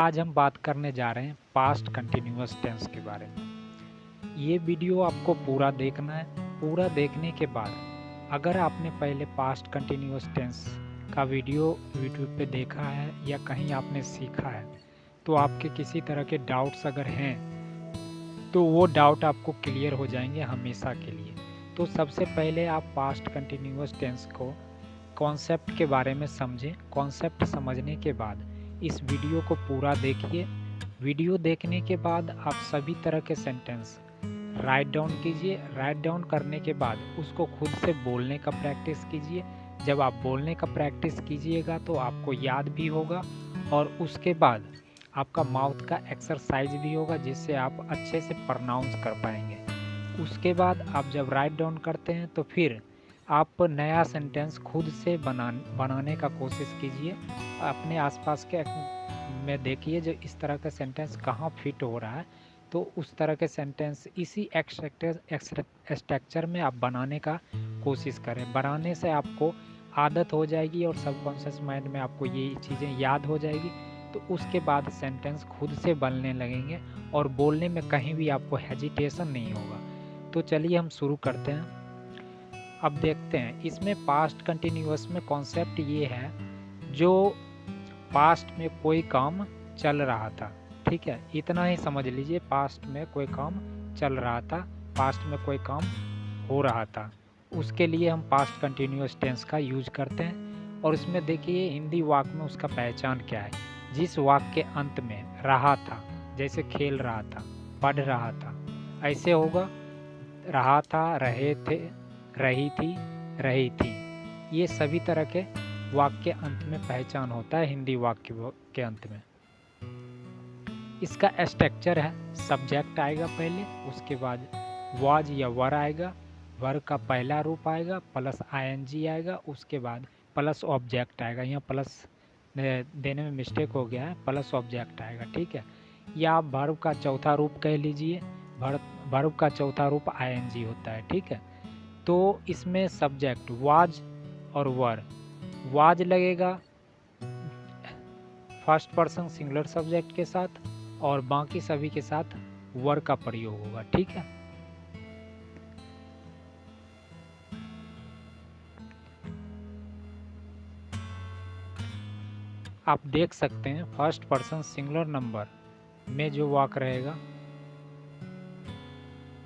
आज हम बात करने जा रहे हैं पास्ट कंटिन्यूअस टेंस के बारे में। ये वीडियो आपको पूरा देखना है। पूरा देखने के बाद अगर आपने पहले पास्ट कंटिन्यूअस टेंस का वीडियो यूट्यूब पे देखा है या कहीं आपने सीखा है तो आपके किसी तरह के डाउट्स अगर हैं तो वो डाउट आपको क्लियर हो जाएंगे हमेशा के लिए। तो सबसे पहले आप पास्ट कंटिन्यूअस टेंस को कॉन्सेप्ट के बारे में समझें। कॉन्सेप्ट समझने के बाद इस वीडियो को पूरा देखिए। वीडियो देखने के बाद आप सभी तरह के सेंटेंस राइट डाउन कीजिए। राइट डाउन करने के बाद उसको खुद से बोलने का प्रैक्टिस कीजिए। जब आप बोलने का प्रैक्टिस कीजिएगा तो आपको याद भी होगा और उसके बाद आपका माउथ का एक्सरसाइज भी होगा जिससे आप अच्छे से प्रोनाउंस कर पाएंगे। उसके बाद आप जब राइट डाउन करते हैं तो फिर आप नया सेंटेंस खुद से बनाने का कोशिश कीजिए। अपने आसपास के में देखिए जो इस तरह का सेंटेंस कहाँ फिट हो रहा है तो उस तरह के सेंटेंस इसी स्ट्रक्चर में आप बनाने का कोशिश करें। बनाने से आपको आदत हो जाएगी और सबकॉन्शियस माइंड में आपको ये चीज़ें याद हो जाएगी तो उसके बाद सेंटेंस खुद से बनने लगेंगे और बोलने में कहीं भी आपको हेजिटेशन नहीं होगा। तो चलिए हम शुरू करते हैं। अब देखते हैं इसमें पास्ट कंटिन्यूअस में कॉन्सेप्ट ये है जो पास्ट में कोई काम चल रहा था। ठीक है, इतना ही समझ लीजिए। पास्ट में कोई काम चल रहा था, पास्ट में कोई काम हो रहा था, उसके लिए हम पास्ट कंटिन्यूअस टेंस का यूज करते हैं। और इसमें देखिए हिंदी वाक्य में उसका पहचान क्या है। जिस वाक्य के अंत में रहा था, जैसे खेल रहा था, पढ़ रहा था, ऐसे होगा रहा था, रहे थे, रही थी, रही थी। ये सभी तरह के वाक्य के अंत में पहचान होता है हिंदी वाक्य के अंत में। इसका स्ट्रक्चर है सब्जेक्ट आएगा पहले, उसके बाद वाज या वर आएगा, वर का पहला रूप आएगा प्लस आईएनजी आएगा, उसके बाद प्लस ऑब्जेक्ट आएगा। यहाँ प्लस देने में मिस्टेक हो गया है, प्लस ऑब्जेक्ट आएगा। ठीक है, या आप वर्ब का चौथा रूप कह लीजिए। वर्ब का चौथा रूप आईएनजी होता है। ठीक है, तो इसमें सब्जेक्ट वाज और वर, वाज लगेगा फर्स्ट पर्सन सिंगुलर सब्जेक्ट के साथ और बाकी सभी के साथ वर का प्रयोग होगा। ठीक है, आप देख सकते हैं फर्स्ट पर्सन सिंगुलर नंबर में जो वाक्य रहेगा,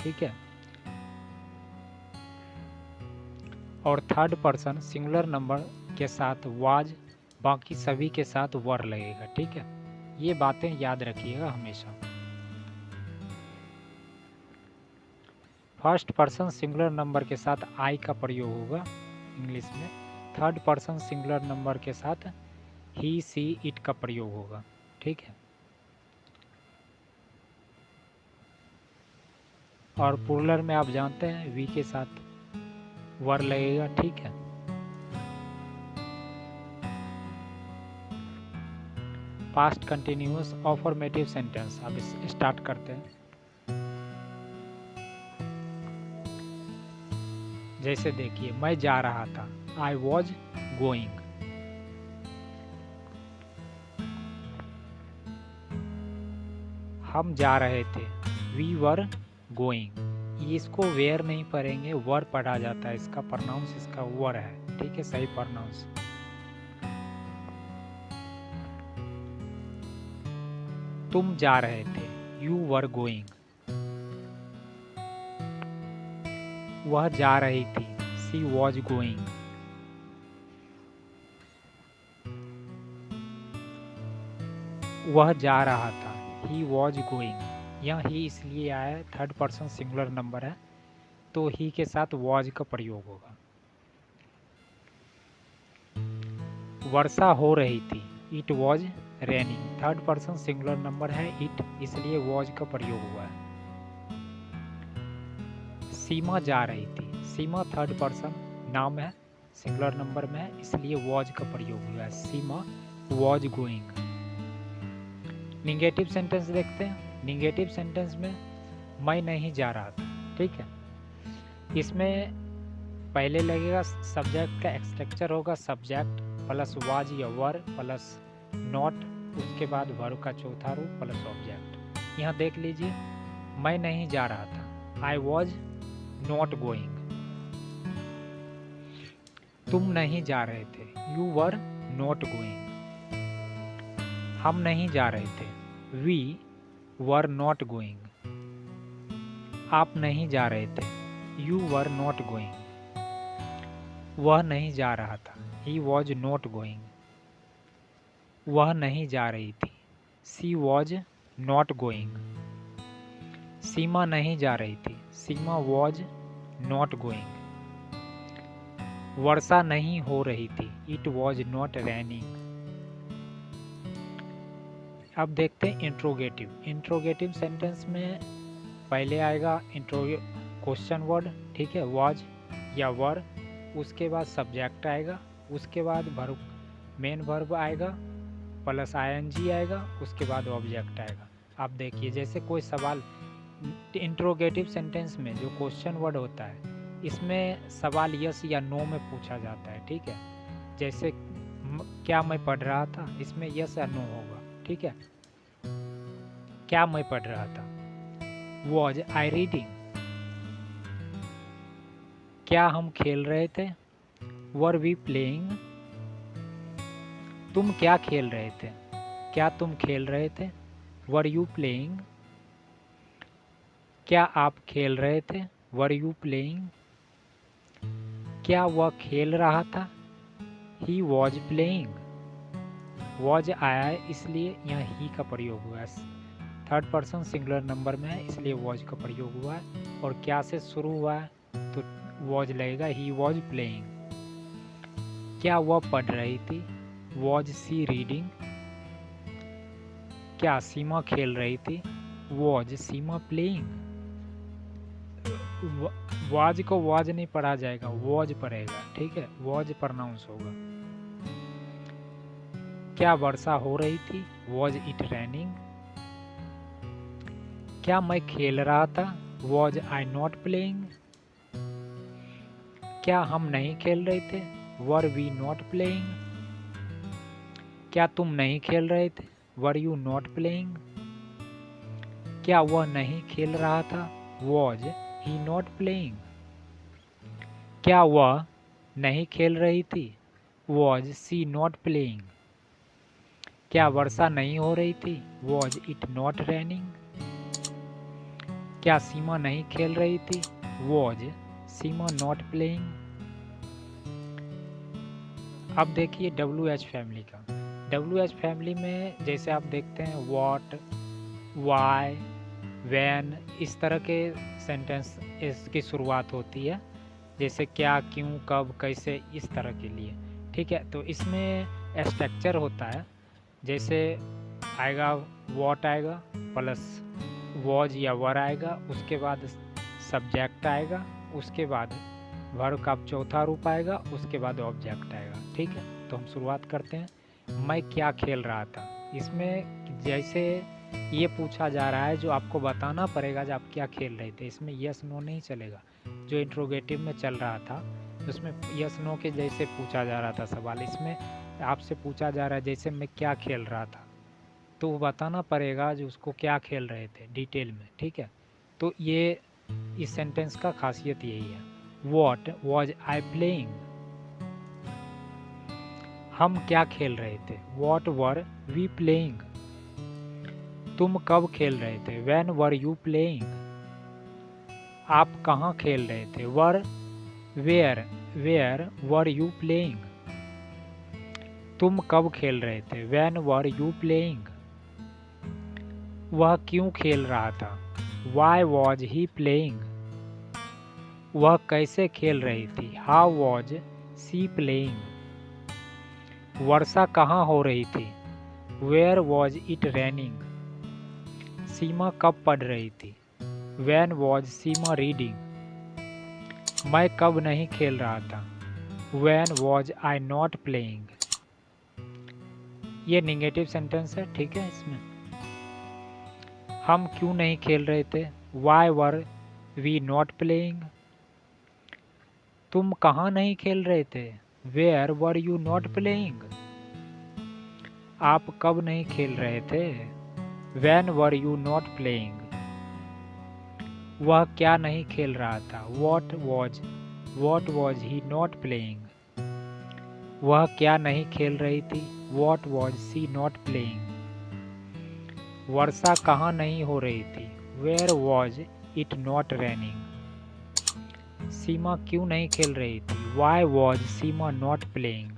ठीक है, और थर्ड पर्सन सिंगुलर नंबर के साथ वाज, बाकी सभी के साथ वर लगेगा। ठीक है, ये बातें याद रखिएगा हमेशा। फर्स्ट पर्सन सिंगुलर नंबर के साथ आई का प्रयोग होगा इंग्लिश में। थर्ड पर्सन सिंगुलर नंबर के साथ ही, सी, इट का प्रयोग होगा। ठीक है, और प्लूरल में आप जानते हैं वी के साथ वर लगेगा। ठीक है, पास्ट कंटिन्यूअस अफर्मेटिव सेंटेंस अब स्टार्ट करते हैं। जैसे देखिए मैं जा रहा था, आई वॉज गोइंग। हम जा रहे थे, वी वर गोइंग। इसको वेयर नहीं पढ़ेंगे, वर पढ़ा जाता है। इसका प्रोनाउंस इसका वर है। ठीक है, सही प्रोनाउंस। तुम जा रहे थे, यू वर गोइंग। वह जा रही थी, सी वॉज गोइंग। वह जा रहा था, ही वॉज गोइंग। यह ही इसलिए आया है, थर्ड पर्सन सिंगुलर नंबर है तो ही के साथ वॉज का प्रयोग होगा। वर्षा हो रही थी, it was raining. Third person singular number है इट, इसलिए वॉज का प्रयोग हुआ है। सीमा जा रही थी, सीमा थर्ड पर्सन नाम है, सिंगुलर नंबर में है, इसलिए वॉज का प्रयोग हुआ है। सीमा वॉज गोइंग। निगेटिव सेंटेंस देखते हैं। निगेटिव सेंटेंस में मैं नहीं जा रहा था। ठीक है, इसमें पहले लगेगा सब्जेक्ट का स्ट्रक्चर होगा सब्जेक्ट प्लस वाज या वर प्लस नॉट उसके बाद वर्ब का चौथा रूप प्लस ऑब्जेक्ट। यहाँ देख लीजिए, मैं नहीं जा रहा था, आई वॉज नॉट गोइंग। तुम नहीं जा रहे थे, यू वर नॉट गोइंग। हम नहीं जा रहे थे, वी वर नॉट गोइंग। आप नहीं जा रहे थे, यू वर नॉट गोइंग। वह नहीं जा रहा था, ही वॉज नॉट गोइंग। वह नहीं जा रही थी, सी वॉज नॉट गोइंग। सीमा नहीं जा रही थी, सीमा वॉज नॉट गोइंग। वर्षा नहीं हो रही थी, इट वॉज नॉट रेनिंग। अब देखते हैं इंट्रोगेटिव। इंट्रोगेटिव सेंटेंस में पहले आएगा क्वेश्चन वर्ड, ठीक है, वॉज या वर, उसके बाद सब्जेक्ट आएगा, उसके बाद वर्ब, मेन वर्ब आएगा प्लस आईएनजी आएगा, उसके बाद ऑब्जेक्ट आएगा। आप देखिए, जैसे कोई सवाल इंट्रोगेटिव सेंटेंस में जो क्वेश्चन वर्ड होता है, इसमें सवाल यस या नो में पूछा जाता है, ठीक है। जैसे क्या मैं पढ़ रहा था, इसमें यस या नो होगा, ठीक है। क्या मैं पढ़ रहा था, वॉज आई रीडिंग। क्या हम खेल रहे थे, वर वी प्लेइंग। तुम क्या खेल रहे थे, क्या तुम खेल रहे थे, वर यू प्लेइंग। क्या आप खेल रहे थे, वर यू प्लेइंग। क्या वह खेल रहा था, ही वॉज प्लेइंग। वॉज आया है इसलिए यहाँ ही का प्रयोग हुआ है, थर्ड पर्सन सिंगुलर नंबर में है इसलिए वॉज का प्रयोग हुआ है। और क्या से शुरू हुआ है तो वॉज लगेगा, ही वॉज प्लेइंग। क्या वह पढ़ रही थी, वॉज सी रीडिंग। क्या सीमा खेल रही थी, वॉज सीमा प्लेइंग। वॉज को वॉज नहीं पढ़ा जाएगा, वॉज पढ़ेगा, ठीक है, वॉज प्रोनाउंस होगा। क्या वर्षा हो रही थी, वॉज इट रेनिंग। क्या मैं खेल रहा था, वॉज आई नॉट प्लेइंग। क्या हम नहीं खेल रहे थे, वर वी नॉट प्लेइंग। क्या तुम नहीं खेल रहे थे, वर यू नॉट प्लेइंग। क्या वह नहीं खेल रहा था, वॉज ही नॉट प्लेइंग। क्या वह नहीं खेल रही थी, वॉज सी नॉट प्लेइंग। क्या वर्षा नहीं हो रही थी, वॉज इट नॉट रेनिंग। क्या सीमा नहीं खेल रही थी, वॉज सीमा नॉट प्लेइंग। अब देखिए WH फैमिली का। WH फैमिली में जैसे आप देखते हैं व्हाट, वाई, व्हेन, इस तरह के सेंटेंस इसकी शुरुआत होती है, जैसे क्या, क्यों, कब, कैसे, इस तरह के लिए, ठीक है। तो इसमें स्ट्रक्चर होता है, जैसे आएगा व्हाट आएगा प्लस वॉज या वर आएगा, उसके बाद सब्जेक्ट आएगा, उसके बाद वर्ब का चौथा रूप आएगा, उसके बाद ऑब्जेक्ट आएगा, ठीक है। तो हम शुरुआत करते हैं। मैं क्या खेल रहा था, इसमें जैसे ये पूछा जा रहा है जो आपको बताना पड़ेगा जो आप क्या खेल रहे थे, इसमें यस नो नहीं चलेगा। जो इंट्रोगेटिव में चल रहा था उसमें यस नो के जैसे पूछा जा रहा था सवाल, इसमें आपसे पूछा जा रहा है जैसे मैं क्या खेल रहा था, तो वो बताना पड़ेगा जो उसको क्या खेल रहे थे डिटेल में, ठीक है। तो ये इस सेंटेंस का खासियत यही है, वॉट वॉज आई प्लेइंग। हम क्या खेल रहे थे, वॉट वर वी प्लेइंग। तुम कब खेल रहे थे, व्हेन वर यू प्लेइंग। आप कहाँ खेल रहे थे, वर वेयर वर यू प्लेइंग। तुम कब खेल रहे थे, व्हेन वर यू प्लेइंग। वह क्यों खेल रहा था, वाई वॉज ही प्लेइंग। वह कैसे खेल रही थी, हाउ वॉज सी प्लेइंग। वर्षा कहाँ हो रही थी, वेयर वॉज इट रेनिंग। सीमा कब पढ़ रही थी, व्हेन वॉज सीमा रीडिंग। मैं कब नहीं खेल रहा था, when was I not playing. ये नेगेटिव सेंटेंस है, ठीक है। इसमें हम क्यों नहीं खेल रहे थे, why were we not playing. तुम कहाँ नहीं खेल रहे थे, where were you not playing. आप कब नहीं खेल रहे थे? When were you not playing? वह क्या नहीं खेल रहा था? What was he not playing? वह क्या नहीं खेल रही थी? What was she not playing? वर्षा कहाँ नहीं हो रही थी? Where was it not raining? सीमा क्यों नहीं खेल रही थी? Why was Seema not playing?